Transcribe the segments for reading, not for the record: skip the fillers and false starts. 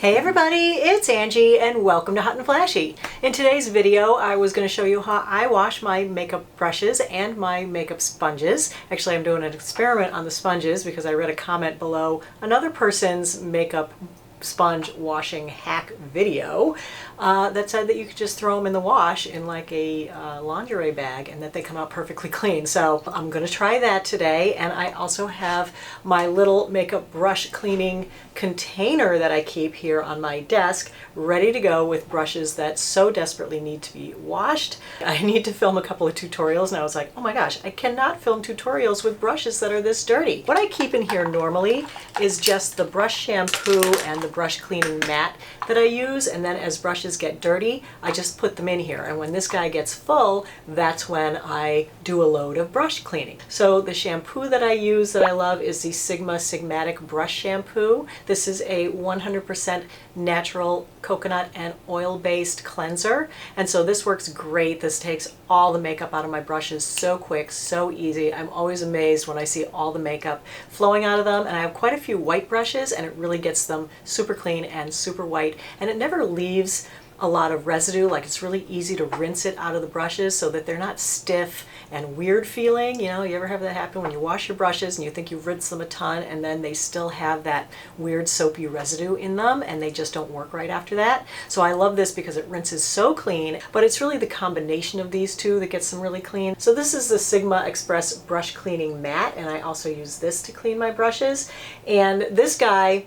Hey everybody, it's Angie and welcome to Hot and Flashy. In today's video, I was going to show you how I wash my makeup brushes and my makeup sponges. Actually, I'm doing an experiment on the sponges because I read a comment below another person's makeup sponge washing hack video that said that you could just throw them in the wash in like a lingerie bag and that they come out perfectly clean. So I'm going to try that today, and I also have my little makeup brush cleaning container that I keep here on my desk ready to go with brushes that so desperately need to be washed. I need to film a couple of tutorials and I was like, oh my gosh, I cannot film tutorials with brushes that are this dirty. What I keep in here normally is just the brush shampoo and the brush cleaning mat that I use, and then as brushes get dirty, I just put them in here, and when this guy gets full, that's when I do a load of brush cleaning. So the shampoo that I use that I love is the Sigmatic brush shampoo. This is a 100% natural coconut and oil-based cleanser, and so this works great. This takes all the makeup out of my brushes so quick, so easy. I'm always amazed when I see all the makeup flowing out of them, and I have quite a few white brushes, and it really gets them super clean and super white, and it never leaves a lot of residue. Like, it's really easy to rinse it out of the brushes so that they're not stiff and weird feeling. You know, you ever have that happen when you wash your brushes and you think you've rinsed them a ton and then they still have that weird soapy residue in them and they just don't work right after that? So I love this because it rinses so clean, but it's really the combination of these two that gets them really clean. So this is the Sigma Express brush cleaning mat, and I also use this to clean my brushes. And this guy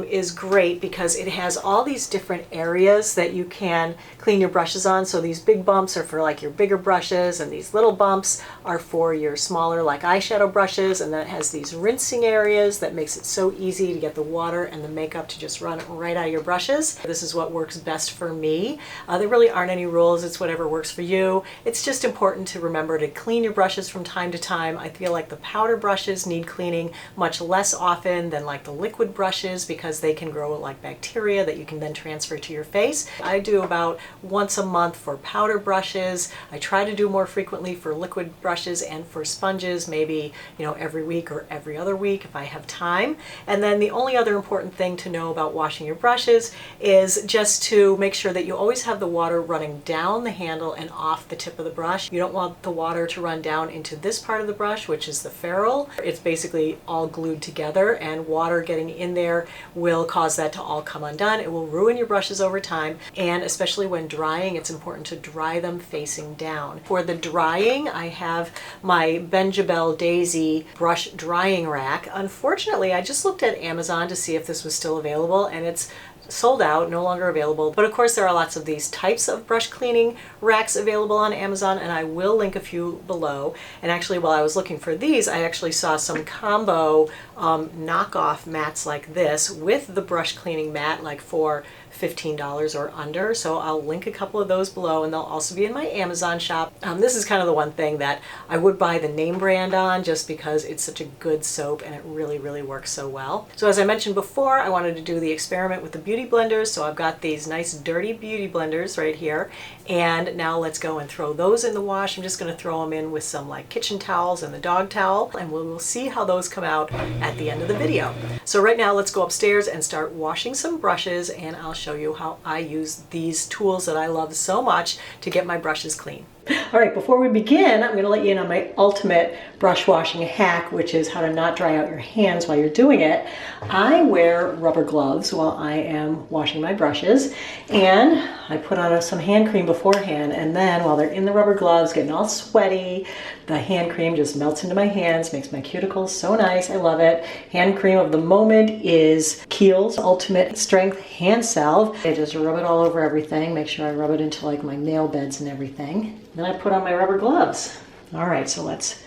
is great because it has all these different areas that you can clean your brushes on. So these big bumps are for like your bigger brushes, and these little bumps are for your smaller like eyeshadow brushes, and then it has these rinsing areas that makes it so easy to get the water and the makeup to just run right out of your brushes. This is what works best for me. There really aren't any rules, it's whatever works for you. It's just important to remember to clean your brushes from time to time. I feel like the powder brushes need cleaning much less often than like the liquid brushes, because they can grow like bacteria that you can then transfer to your face. I do about once a month for powder brushes. I try to do more frequently for liquid brushes, and for sponges maybe, you know, every week or every other week if I have time. And then the only other important thing to know about washing your brushes is just to make sure that you always have the water running down the handle and off the tip of the brush. You don't want the water to run down into this part of the brush, which is the ferrule. It's basically all glued together, and water getting in there will cause that to all come undone. It will ruin your brushes over time, and especially when drying, it's important to dry them facing down. For the drying, I have my Benjabel Daisy brush drying rack. Unfortunately, I just looked at Amazon to see if this was still available, and it's sold out, no longer available. But of course there are lots of these types of brush cleaning racks available on Amazon, and I will link a few below. And actually, while I was looking for these, I actually saw some combo knockoff mats like this with the brush cleaning mat, like for $15 or under. So I'll link a couple of those below, and they'll also be in my Amazon shop. This is kind of the one thing that I would buy the name brand on, just because it's such a good soap and it really, really works so well. So as I mentioned before, I wanted to do the experiment with the beauty blenders. So I've got these nice dirty beauty blenders right here, and now let's go and throw those in the wash. I'm just going to throw them in with some like kitchen towels and the dog towel, and we'll see how those come out at the end of the video. So right now let's go upstairs and start washing some brushes, and I'll show you how I use these tools that I love so much to get my brushes clean. All right, before we begin, I'm going to let you in on my ultimate brush washing hack, which is how to not dry out your hands while you're doing it. I wear rubber gloves while I am washing my brushes, and I put on some hand cream beforehand, and then while they're in the rubber gloves getting all sweaty, the hand cream just melts into my hands, makes my cuticles so nice. I love it. Hand cream of the moment is Kiehl's Ultimate Strength Hand Salve. I just rub it all over everything, make sure I rub it into like my nail beds and everything. Then I put on my rubber gloves. All right, so let's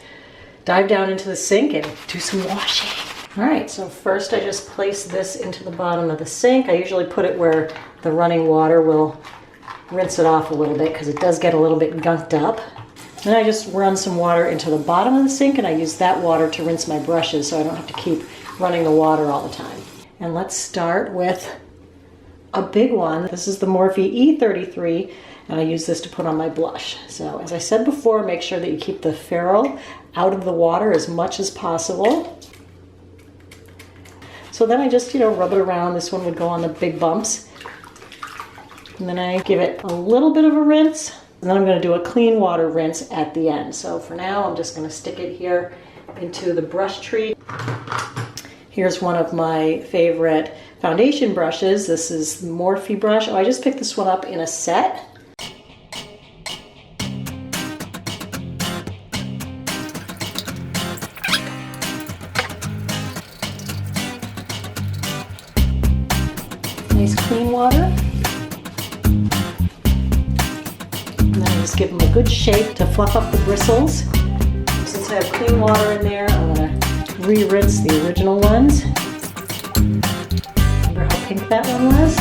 dive down into the sink and do some washing. All right, so first I just place this into the bottom of the sink. I usually put it where the running water will rinse it off a little bit, because it does get a little bit gunked up. Then I just run some water into the bottom of the sink, and I use that water to rinse my brushes so I don't have to keep running the water all the time. And let's start with a big one. This is the Morphe E33, and I use this to put on my blush. So as I said before, make sure that you keep the ferrule out of the water as much as possible. So then I just, rub it around. This one would go on the big bumps. And then I give it a little bit of a rinse. And then I'm going to do a clean water rinse at the end. So for now, I'm just going to stick it here into the brush tree. Here's one of my favorite foundation brushes. This is the Morphe brush. Oh, I just picked this one up in a set. Nice clean water. And then I just give them a good shake to fluff up the bristles. Since I have clean water in there, I'm going to re-rinse the original ones. Remember how pink that one was?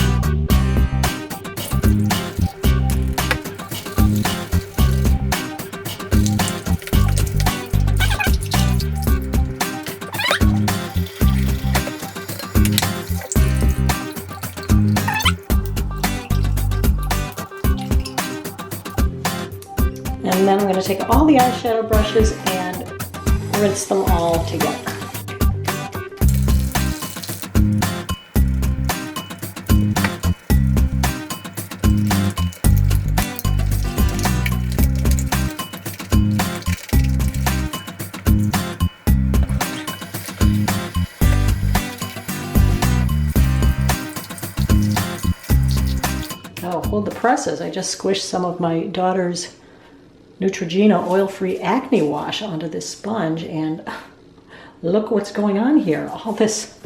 And then I'm going to take all the eyeshadow brushes and rinse them all together. Oh, hold the presses. I just squished some of my daughter's Neutrogena oil-free acne wash onto this sponge, and look what's going on here. All this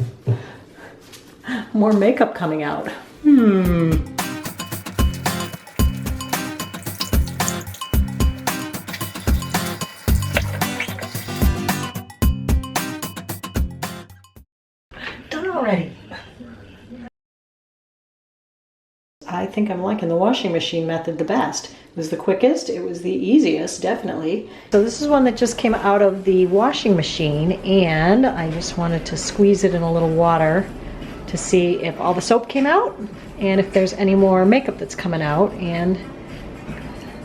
more makeup coming out. Done already. I think I'm liking the washing machine method the best. It was the quickest, it was the easiest, definitely. So this is one that just came out of the washing machine, and I just wanted to squeeze it in a little water to see if all the soap came out and if there's any more makeup that's coming out. And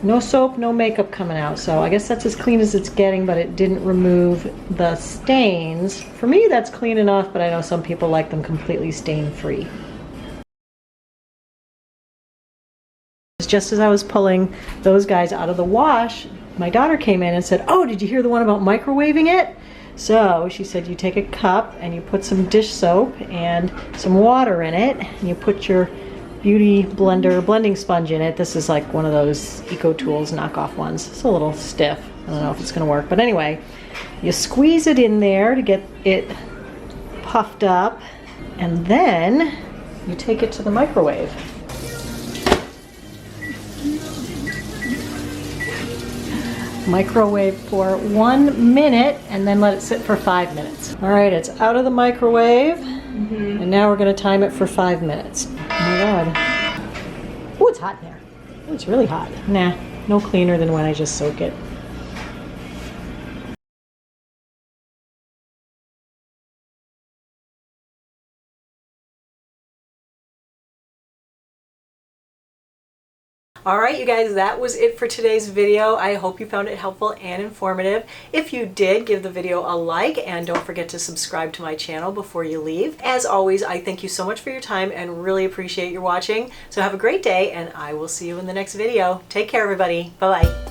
no soap, no makeup coming out. So I guess that's as clean as it's getting, but it didn't remove the stains. For me, that's clean enough, but I know some people like them completely stain-free. Just as I was pulling those guys out of the wash, my daughter came in and said, "Oh, did you hear the one about microwaving it?" So she said, you take a cup and you put some dish soap and some water in it, and you put your Beauty Blender blending sponge in it. This is like one of those Eco Tools knockoff ones. It's a little stiff. I don't know if it's going to work, but anyway, you squeeze it in there to get it puffed up, and then you take it to the microwave. Microwave for 1 minute and then let it sit for 5 minutes. All right, it's out of the microwave, and now we're going to time it for 5 minutes. Oh my God. Oh, it's hot in there. Oh, it's really hot. Nah, no cleaner than when I just soak it. Alright you guys, that was it for today's video. I hope you found it helpful and informative. If you did, give the video a like and don't forget to subscribe to my channel before you leave. As always, I thank you so much for your time and really appreciate your watching. So have a great day, and I will see you in the next video. Take care everybody. Bye bye.